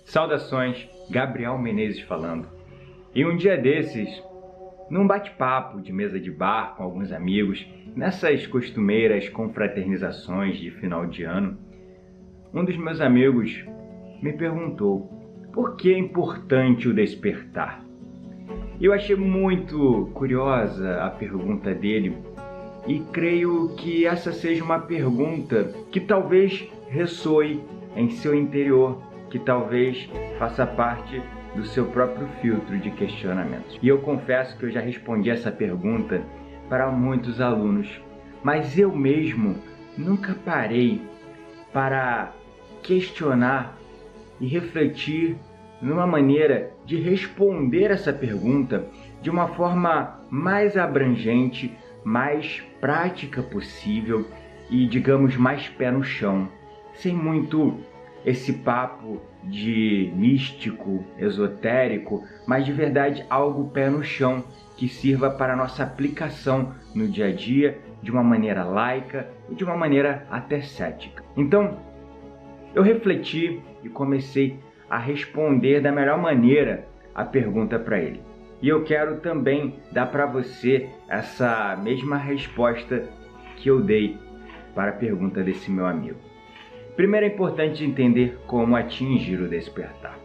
Saudações, Gabriel Menezes falando. E um dia desses, num bate-papo de mesa de bar com alguns amigos, nessas costumeiras confraternizações de final de ano, um dos meus amigos me perguntou por que é importante o despertar. Eu achei muito curiosa a pergunta dele e creio que essa seja uma pergunta que talvez ressoe em seu interior, que talvez faça parte do seu próprio filtro de questionamentos. E eu confesso que eu já respondi essa pergunta para muitos alunos, mas eu mesmo nunca parei para questionar e refletir numa maneira de responder essa pergunta de uma forma mais abrangente, mais prática possível e, digamos, mais pé no chão, sem muito esse papo de místico, esotérico, mas de verdade algo pé no chão que sirva para a nossa aplicação no dia a dia de uma maneira laica e de uma maneira até cética. Então, eu refleti e comecei a responder da melhor maneira a pergunta para ele. E eu quero também dar para você essa mesma resposta que eu dei para a pergunta desse meu amigo. Primeiro é importante entender como atingir o despertar.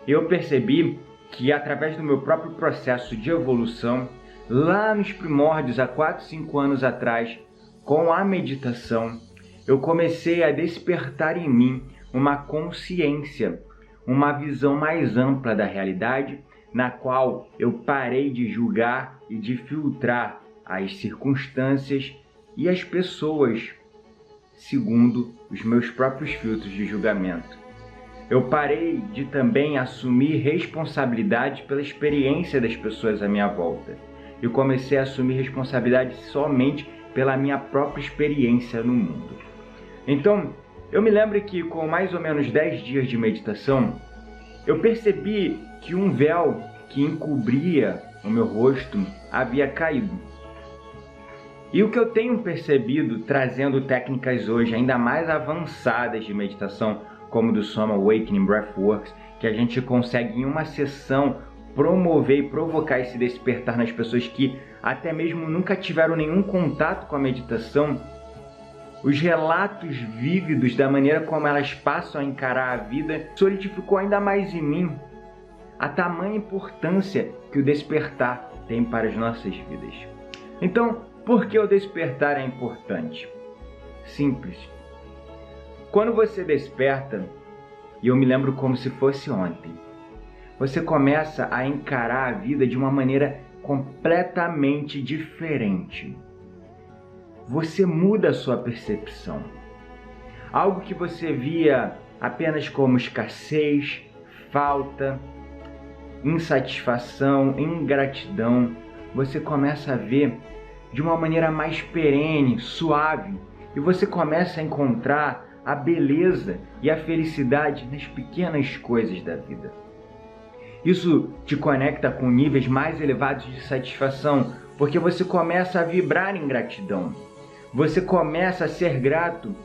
Eu percebi que através do meu próprio processo de evolução, lá nos primórdios, há 4, 5 anos atrás, com a meditação, eu comecei a despertar em mim uma consciência, uma visão mais ampla da realidade, na qual eu parei de julgar e de filtrar as circunstâncias e as pessoas segundo os meus próprios filtros de julgamento. Eu parei de também assumir responsabilidade pela experiência das pessoas à minha volta. Eu comecei a assumir responsabilidade somente pela minha própria experiência no mundo. Então, eu me lembro que com mais ou menos 10 dias de meditação, eu percebi que um véu que encobria o meu rosto havia caído. E o que eu tenho percebido, trazendo técnicas hoje ainda mais avançadas de meditação, como do Soma Awakening Breathworks, que a gente consegue em uma sessão promover e provocar esse despertar nas pessoas que até mesmo nunca tiveram nenhum contato com a meditação, os relatos vívidos da maneira como elas passam a encarar a vida solidificou ainda mais em mim a tamanha importância que o despertar tem para as nossas vidas. Então, por que o despertar é importante? Simples. Quando você desperta, e eu me lembro como se fosse ontem, você começa a encarar a vida de uma maneira completamente diferente. Você muda a sua percepção. Algo que você via apenas como escassez, falta, insatisfação, ingratidão, você começa a ver de uma maneira mais perene, suave, e você começa a encontrar a beleza e a felicidade nas pequenas coisas da vida. Isso te conecta com níveis mais elevados de satisfação, porque você começa a vibrar em gratidão. Você começa a ser grato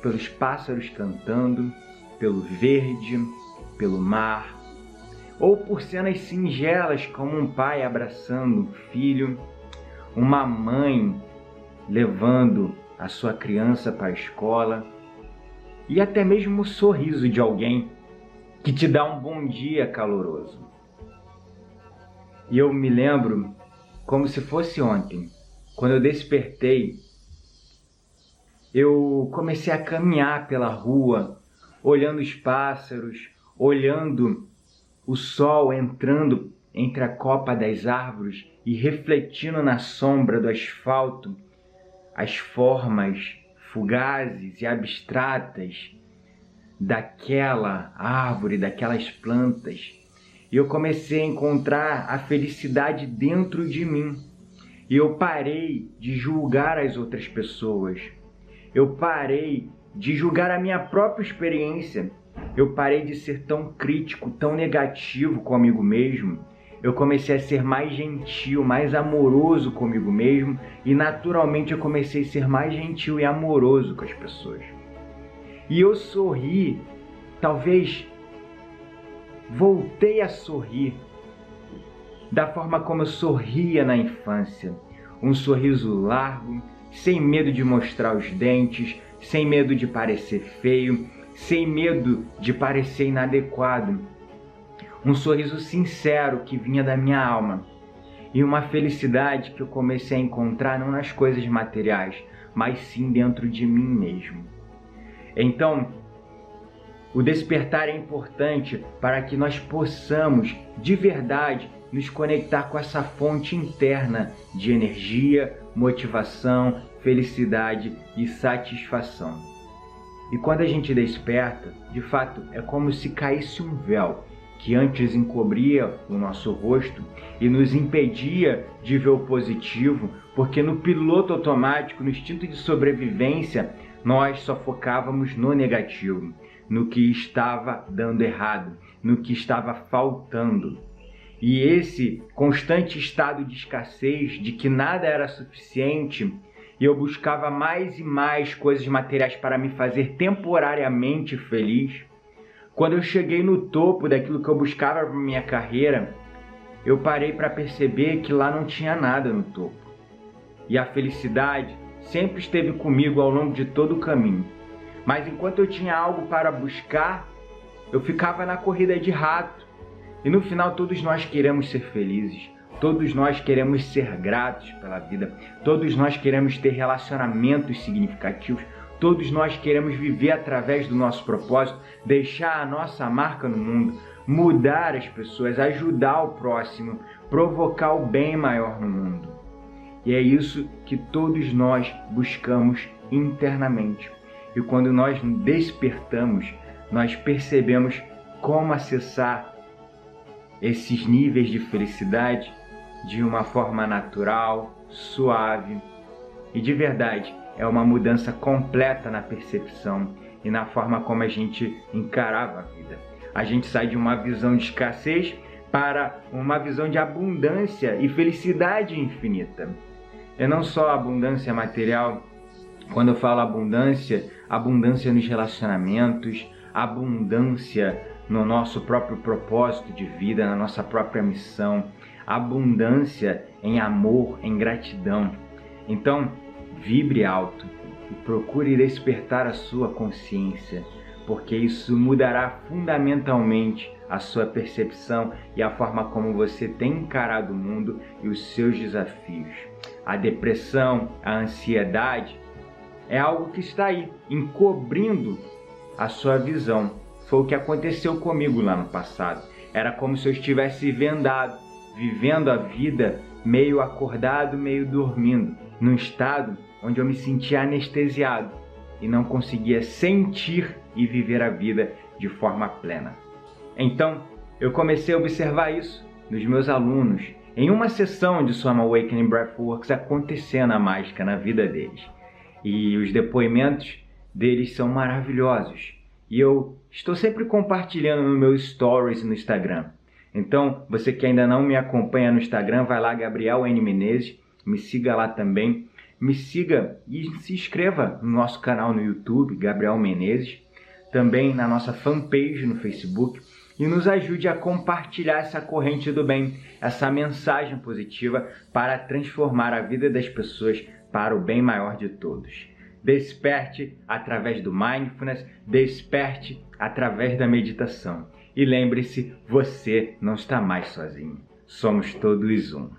pelos pássaros cantando, pelo verde, pelo mar, ou por cenas singelas como um pai abraçando um filho, uma mãe levando a sua criança para a escola, e até mesmo o sorriso de alguém que te dá um bom dia caloroso. E eu me lembro como se fosse ontem, quando eu despertei, eu comecei a caminhar pela rua, olhando os pássaros, olhando o sol entrando entre a copa das árvores e refletindo na sombra do asfalto as formas fugazes e abstratas daquela árvore, daquelas plantas. E eu comecei a encontrar a felicidade dentro de mim. E eu parei de julgar as outras pessoas. Eu parei de julgar a minha própria experiência. Eu parei de ser tão crítico, tão negativo comigo mesmo. Eu comecei a ser mais gentil, mais amoroso comigo mesmo e naturalmente eu comecei a ser mais gentil e amoroso com as pessoas. E eu sorri, talvez voltei a sorrir da forma como eu sorria na infância. Um sorriso largo, sem medo de mostrar os dentes, sem medo de parecer feio, sem medo de parecer inadequado. Um sorriso sincero que vinha da minha alma. E uma felicidade que eu comecei a encontrar não nas coisas materiais, mas sim dentro de mim mesmo. Então, o despertar é importante para que nós possamos, de verdade, nos conectar com essa fonte interna de energia, motivação, felicidade e satisfação. E quando a gente desperta, de fato, é como se caísse um véu que antes encobria o nosso rosto e nos impedia de ver o positivo, porque no piloto automático, no instinto de sobrevivência, nós só focávamos no negativo, no que estava dando errado, no que estava faltando. E esse constante estado de escassez, de que nada era suficiente, e eu buscava mais e mais coisas materiais para me fazer temporariamente feliz. Quando eu cheguei no topo daquilo que eu buscava para minha carreira, eu parei para perceber que lá não tinha nada no topo. E a felicidade sempre esteve comigo ao longo de todo o caminho. Mas enquanto eu tinha algo para buscar, eu ficava na corrida de rato. E no final todos nós queremos ser felizes. Todos nós queremos ser gratos pela vida. Todos nós queremos ter relacionamentos significativos. Todos nós queremos viver através do nosso propósito, deixar a nossa marca no mundo, mudar as pessoas, ajudar o próximo, provocar o bem maior no mundo. E é isso que todos nós buscamos internamente. E quando nós despertamos, nós percebemos como acessar esses níveis de felicidade de uma forma natural, suave e de verdade. É uma mudança completa na percepção e na forma como a gente encarava a vida. A gente sai de uma visão de escassez para uma visão de abundância e felicidade infinita. É não só abundância material. Quando eu falo abundância, abundância nos relacionamentos, abundância no nosso próprio propósito de vida, na nossa própria missão, abundância em amor, em gratidão. Então, vibre alto e procure despertar a sua consciência, porque isso mudará fundamentalmente a sua percepção e a forma como você tem encarado o mundo e os seus desafios. A depressão, a ansiedade é algo que está aí, encobrindo a sua visão. Foi o que aconteceu comigo lá no passado. Era como se eu estivesse vendado, vivendo a vida meio acordado, meio dormindo, num estado onde eu me sentia anestesiado e não conseguia sentir e viver a vida de forma plena. Então, eu comecei a observar isso nos meus alunos, em uma sessão de Soma Awakening Breathworks acontecendo a mágica na vida deles. E os depoimentos deles são maravilhosos. E eu estou sempre compartilhando no meu stories no Instagram. Então, você que ainda não me acompanha no Instagram, vai lá, Gabriel N. Menezes, me siga lá também. Me siga e se inscreva no nosso canal no YouTube, Gabriel Menezes, também na nossa fanpage no Facebook e nos ajude a compartilhar essa corrente do bem, essa mensagem positiva para transformar a vida das pessoas para o bem maior de todos. Desperte através do Mindfulness, desperte através da meditação. E lembre-se, você não está mais sozinho. Somos todos um.